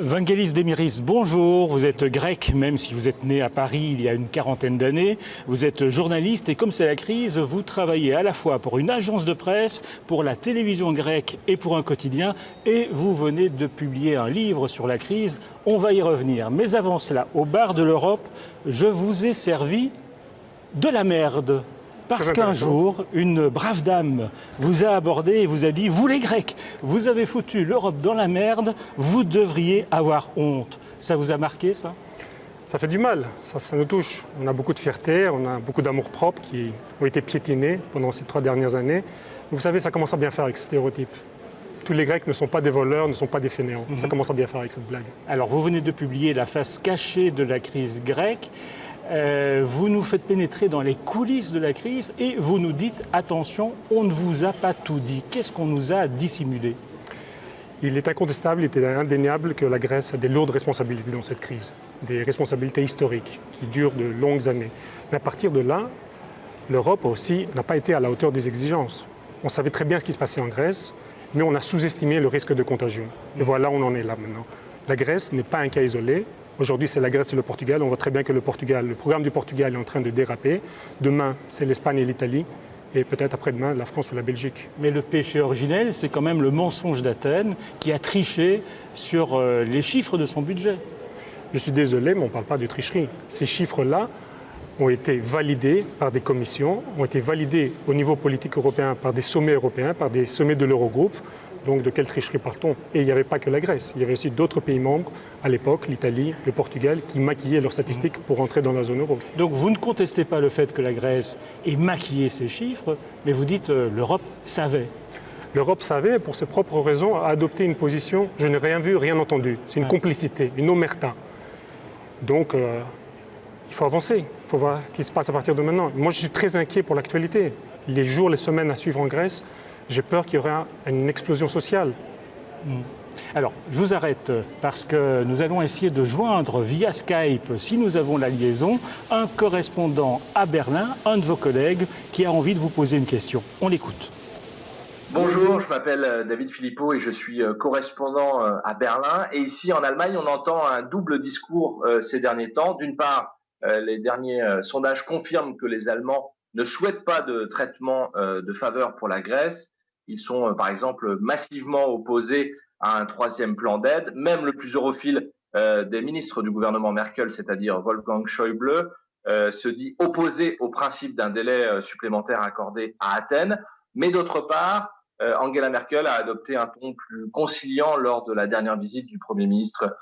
Vangelis Demiris, bonjour. Vous êtes grec, même si vous êtes né à Paris il y a une quarantaine d'années. Vous êtes journaliste et comme c'est la crise, vous travaillez à la fois pour une agence de presse, pour la télévision grecque et pour un quotidien. Et vous venez de publier un livre sur la crise. On va y revenir. Mais avant cela, au bar de l'Europe, je vous ai servi de la merde. Parce qu'un jour, une brave dame vous a abordé et vous a dit « Vous les Grecs, vous avez foutu l'Europe dans la merde, vous devriez avoir honte ». Ça vous a marqué, ça ? Ça fait du mal, ça nous touche. On a beaucoup de fierté, on a beaucoup d'amour-propre qui ont été piétinés pendant ces 3 dernières années. Vous savez, ça commence à bien faire avec ce stéréotype. Tous les Grecs ne sont pas des voleurs, ne sont pas des fainéants. Ça commence à bien faire avec cette blague. Alors, vous venez de publier La face cachée de la crise grecque. Vous nous faites pénétrer dans les coulisses de la crise et vous nous dites, attention, on ne vous a pas tout dit. Qu'est-ce qu'on nous a dissimulé ? Il est incontestable, il est indéniable que la Grèce a des lourdes responsabilités dans cette crise, des responsabilités historiques qui durent de longues années. Mais à partir de là, l'Europe aussi n'a pas été à la hauteur des exigences. On savait très bien ce qui se passait en Grèce, mais on a sous-estimé le risque de contagion. Et voilà, on en est là maintenant. La Grèce n'est pas un cas isolé. Aujourd'hui, c'est la Grèce et le Portugal. On voit très bien que le programme du Portugal est en train de déraper. Demain, c'est l'Espagne et l'Italie. Et peut-être après-demain, la France ou la Belgique. Mais le péché originel, c'est quand même le mensonge d'Athènes qui a triché sur les chiffres de son budget. Je suis désolé, mais on ne parle pas de tricherie. Ces chiffres-là ont été validés par des commissions, ont été validés au niveau politique européen par des sommets européens, par des sommets de l'Eurogroupe. Donc de quelle tricherie parle-t-on ? Et il n'y avait pas que la Grèce, il y avait aussi d'autres pays membres à l'époque, l'Italie, le Portugal, qui maquillaient leurs statistiques pour entrer dans la zone euro. Donc vous ne contestez pas le fait que la Grèce ait maquillé ses chiffres, mais vous dites l'Europe savait. L'Europe savait, pour ses propres raisons, a adopté une position « je n'ai rien vu, rien entendu ». C'est une complicité, une omerta. Donc il faut avancer, il faut voir ce qui se passe à partir de maintenant. Moi je suis très inquiet pour l'actualité. Les jours, les semaines à suivre en Grèce, j'ai peur qu'il y aura une explosion sociale. Alors, je vous arrête parce que nous allons essayer de joindre via Skype, si nous avons la liaison, un correspondant à Berlin, un de vos collègues, qui a envie de vous poser une question. On l'écoute. Bonjour, je m'appelle David Philippot et je suis correspondant à Berlin. Et ici, en Allemagne, on entend un double discours ces derniers temps. D'une part, les derniers sondages confirment que les Allemands ne souhaitent pas de traitement de faveur pour la Grèce. Ils sont, par exemple, massivement opposés à un 3e plan d'aide. Même le plus europhile des ministres du gouvernement Merkel, c'est-à-dire Wolfgang Schäuble, se dit opposé au principe d'un délai supplémentaire accordé à Athènes. Mais d'autre part, Angela Merkel a adopté un ton plus conciliant lors de la dernière visite du Premier ministre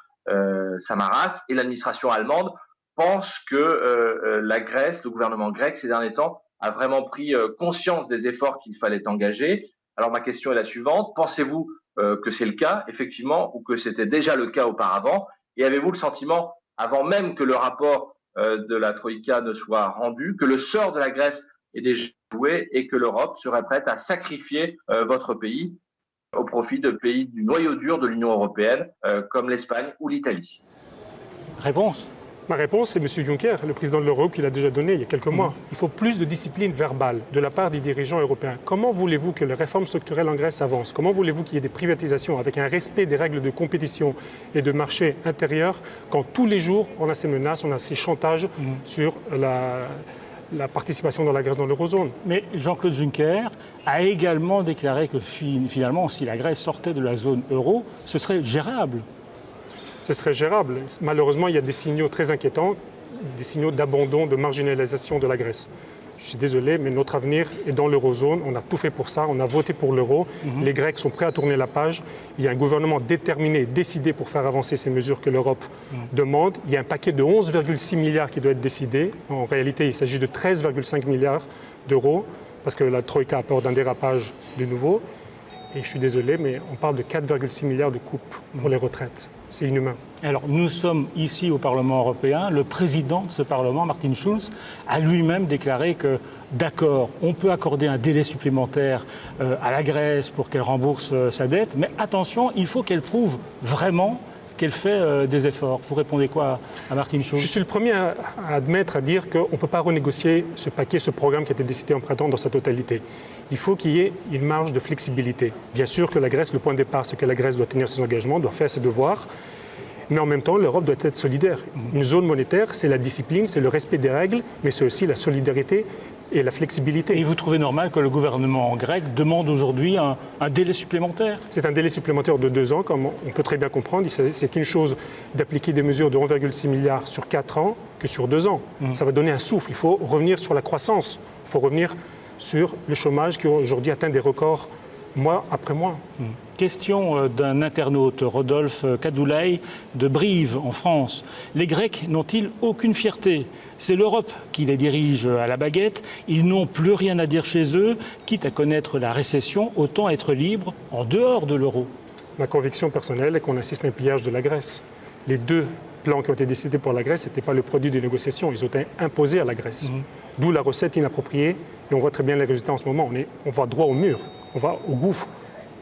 Samaras. Et l'administration allemande pense que la Grèce, le gouvernement grec, ces derniers temps, a vraiment pris conscience des efforts qu'il fallait engager. Alors ma question est la suivante, pensez-vous que c'est le cas, effectivement, ou que c'était déjà le cas auparavant ? Et avez-vous le sentiment, avant même que le rapport de la Troïka ne soit rendu, que le sort de la Grèce est déjà joué et que l'Europe serait prête à sacrifier votre pays au profit de pays du noyau dur de l'Union européenne, comme l'Espagne ou l'Italie ? Réponse ? Ma réponse, c'est M. Juncker, le président de l'Europe, qui l'a déjà donné il y a quelques mois. Il faut plus de discipline verbale de la part des dirigeants européens. Comment voulez-vous que les réformes structurelles en Grèce avancent ? Comment voulez-vous qu'il y ait des privatisations avec un respect des règles de compétition et de marché intérieur quand tous les jours on a ces menaces, on a ces chantages sur la participation dans la Grèce dans l'eurozone. Mais Jean-Claude Juncker a également déclaré que finalement, si la Grèce sortait de la zone euro, ce serait gérable. Ce serait gérable. Malheureusement, il y a des signaux très inquiétants, des signaux d'abandon, de marginalisation de la Grèce. Je suis désolé, mais notre avenir est dans l'eurozone. On a tout fait pour ça, on a voté pour l'euro. Les Grecs sont prêts à tourner la page. Il y a un gouvernement déterminé, décidé pour faire avancer ces mesures que l'Europe demande. Il y a un paquet de 11,6 milliards qui doit être décidé. En réalité, il s'agit de 13,5 milliards d'euros, parce que la Troïka a peur d'un dérapage de nouveau. Et je suis désolé, mais on parle de 4,6 milliards de coupes pour les retraites. C'est inhumain. Alors, nous sommes ici au Parlement européen. Le président de ce Parlement, Martin Schulz, a lui-même déclaré que, d'accord, on peut accorder un délai supplémentaire à la Grèce pour qu'elle rembourse sa dette, mais attention, il faut qu'elle prouve vraiment qu'elle fait des efforts. Vous répondez quoi à Martin Schulz ? Je suis le premier à admettre, à dire qu'on ne peut pas renégocier ce paquet, ce programme qui a été décidé en printemps dans sa totalité. Il faut qu'il y ait une marge de flexibilité. Bien sûr que la Grèce, le point de départ, c'est que la Grèce doit tenir ses engagements, doit faire ses devoirs. Mais en même temps, l'Europe doit être solidaire. Une zone monétaire, c'est la discipline, c'est le respect des règles, mais c'est aussi la solidarité et la flexibilité. Et vous trouvez normal que le gouvernement grec demande aujourd'hui un délai supplémentaire? C'est un délai supplémentaire de 2 ans, comme on peut très bien comprendre. C'est une chose d'appliquer des mesures de 1,6 milliard sur 4 ans que sur 2 ans. Ça va donner un souffle. Il faut revenir sur la croissance. Il faut revenir sur le chômage qui aujourd'hui atteint des records mois après mois. Question d'un internaute, Rodolphe Kadoulaye, de Brive, en France. Les Grecs n'ont-ils aucune fierté? C'est l'Europe qui les dirige à la baguette. Ils n'ont plus rien à dire chez eux. Quitte à connaître la récession, autant être libre en dehors de l'euro. Ma conviction personnelle est qu'on assiste à un pillage de la Grèce. Les 2 plans qui ont été décidés pour la Grèce, ce n'était pas le produit des négociations. Ils ont été imposés à la Grèce. D'où la recette inappropriée. Et on voit très bien les résultats en ce moment. On va droit au mur. On va au gouffre.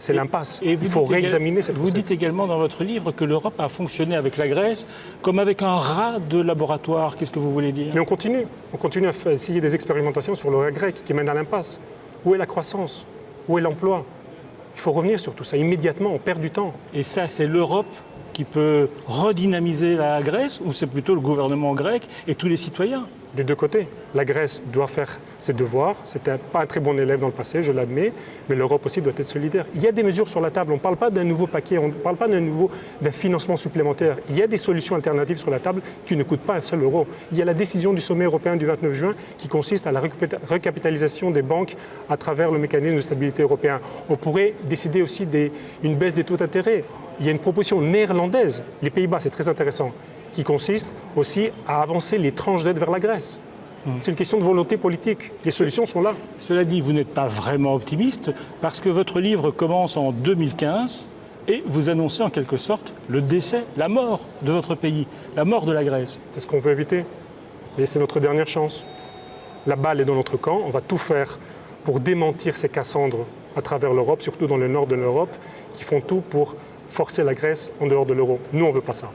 C'est l'impasse. Il faut réexaminer cette recette. Vous dites également dans votre livre que l'Europe a fonctionné avec la Grèce comme avec un rat de laboratoire. Qu'est-ce que vous voulez dire? Mais on continue. On continue à essayer des expérimentations sur le rat grec qui mènent à l'impasse. Où est la croissance? Où est l'emploi? Il faut revenir sur tout ça immédiatement. On perd du temps. Et ça, c'est l'Europe qui peut redynamiser la Grèce ou c'est plutôt le gouvernement grec et tous les citoyens? Des 2 côtés. La Grèce doit faire ses devoirs. C'était pas un très bon élève dans le passé, je l'admets, mais l'Europe aussi doit être solidaire. Il y a des mesures sur la table. On ne parle pas d'un nouveau paquet, on ne parle pas d'un financement supplémentaire. Il y a des solutions alternatives sur la table qui ne coûtent pas un seul euro. Il y a la décision du sommet européen du 29 juin qui consiste à la recapitalisation des banques à travers le mécanisme de stabilité européen. On pourrait décider aussi une baisse des taux d'intérêt. Il y a une proposition néerlandaise, les Pays-Bas, c'est très intéressant, qui consiste aussi à avancer les tranches d'aide vers la Grèce. C'est une question de volonté politique. Les solutions sont là. Cela dit, vous n'êtes pas vraiment optimiste parce que votre livre commence en 2015 et vous annoncez en quelque sorte le décès, la mort de votre pays, la mort de la Grèce. C'est ce qu'on veut éviter. Et c'est notre dernière chance. La balle est dans notre camp. On va tout faire pour démentir ces Cassandres à travers l'Europe, surtout dans le nord de l'Europe, qui font tout pour forcer la Grèce en dehors de l'euro. Nous, on ne veut pas ça.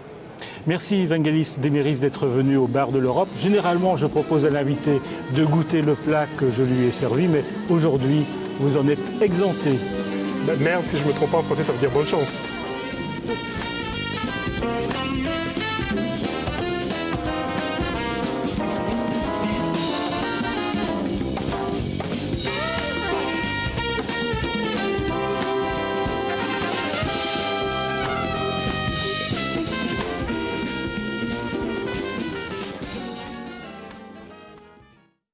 Merci Vangelis Demeris d'être venu au bar de l'Europe. Généralement, je propose à l'invité de goûter le plat que je lui ai servi, mais aujourd'hui, vous en êtes exempté. Merde, si je ne me trompe pas en français, ça veut dire bonne chance.